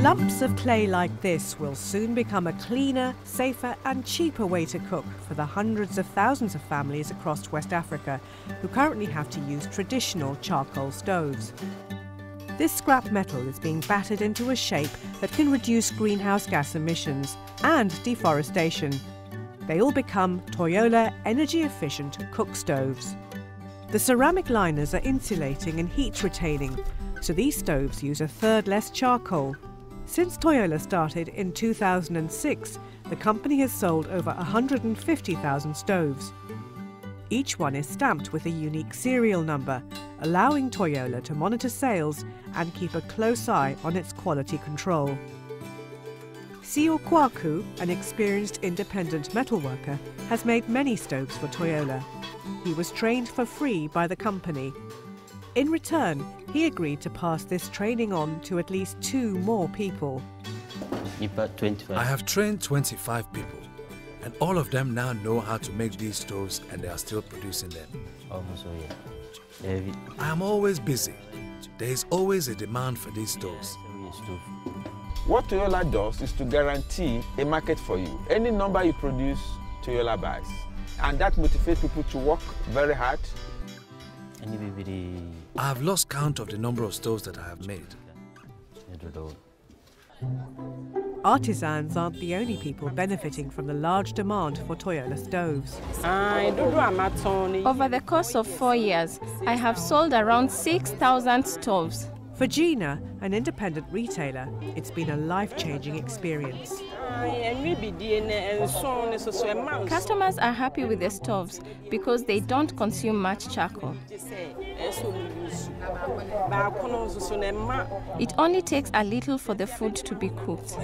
Lumps of clay like this will soon become a cleaner, safer and cheaper way to cook for the hundreds of thousands of families across West Africa who currently have to use traditional charcoal stoves. This scrap metal is being battered into a shape that can reduce greenhouse gas emissions and deforestation. They all become Toyola energy-efficient cook stoves. The ceramic liners are insulating and heat-retaining, so these stoves use a third less charcoal. Since Toyola started in 2006, the company has sold over 150,000 stoves. Each one is stamped with a unique serial number, allowing Toyola to monitor sales and keep a close eye on its quality control. Sio Kwaku, an experienced independent metalworker, has made many stoves for Toyola. He was trained for free by the company. In return, he agreed to pass this training on to at least 2 more people. I have trained 25 people, and all of them now know how to make these stoves, and they are still producing them. I am always busy. There is always a demand for these stoves. What Toyola does is to guarantee a market for you. Any number you produce, Toyola buys. And that motivates people to work very hard. I have lost count of the number of stoves that I have made. Artisans aren't the only people benefiting from the large demand for Toyola stoves. Over the course of 4 years, I have sold around 6,000 stoves. For Gina, an independent retailer, it's been a life-changing experience. Customers are happy with the stoves because they don't consume much charcoal. It only takes a little for the food to be cooked.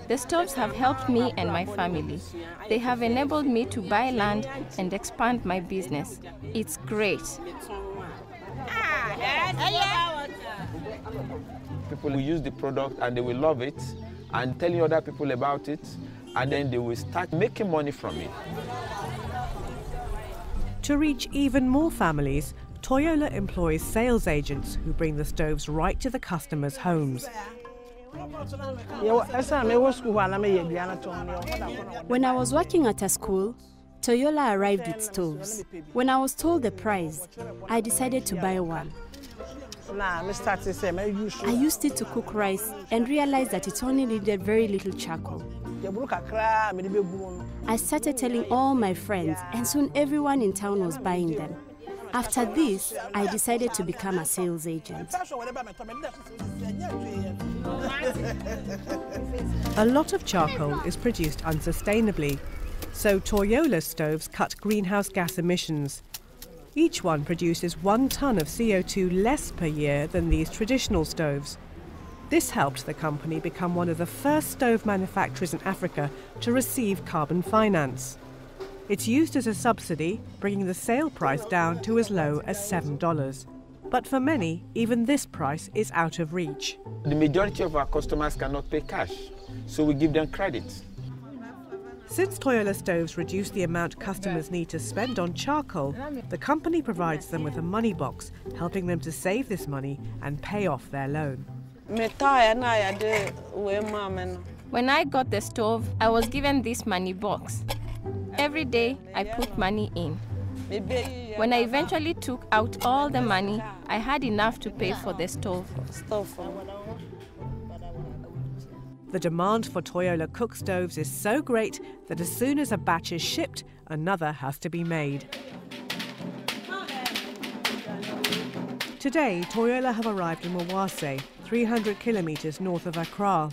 The stoves have helped me and my family. They have enabled me to buy land and expand my business. It's great. People will use the product and they will love it and telling other people about it, and then they will start making money from it. To reach even more families, Toyola employs sales agents who bring the stoves right to the customers' homes. When I was working at a school, Toyola arrived with stoves. When I was told the price, I decided to buy one. I used it to cook rice and realized that it only needed very little charcoal. I started telling all my friends, and soon everyone in town was buying them. After this, I decided to become a sales agent. A lot of charcoal is produced unsustainably, so Toyola stoves cut greenhouse gas emissions. Each one produces 1 ton of CO2 less per year than these traditional stoves. This helped the company become one of the first stove manufacturers in Africa to receive carbon finance. It's used as a subsidy, bringing the sale price down to as low as $7. But for many, even this price is out of reach. The majority of our customers cannot pay cash, so we give them credit. Since Toyola stoves reduce the amount customers need to spend on charcoal, the company provides them with a money box, helping them to save this money and pay off their loan. When I got the stove, I was given this money box. Every day, I put money in. When I eventually took out all the money, I had enough to pay for the stove. The demand for Toyola cook stoves is so great that as soon as a batch is shipped, another has to be made. Today, Toyola have arrived in Mawase, 300 kilometers north of Accra.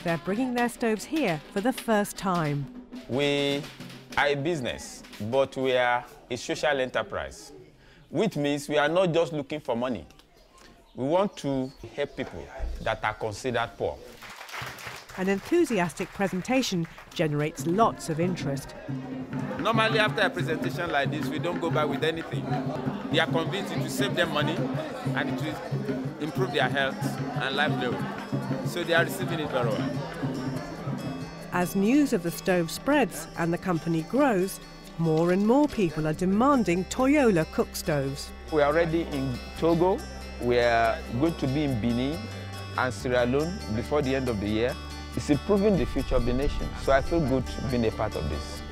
They're bringing their stoves here for the first time. We are a business, but we are a social enterprise, which means we are not just looking for money. We want to help people that are considered poor. An enthusiastic presentation generates lots of interest. Normally, after a presentation like this, we don't go back with anything. They are convinced to save them money and it will improve their health and livelihood. So they are receiving it very well. As news of the stove spreads and the company grows, more and more people are demanding Toyola cook stoves. We are already in Togo. We are going to be in Benin and Sierra Leone before the end of the year. It's improving the future of the nation. So I feel good being a part of this.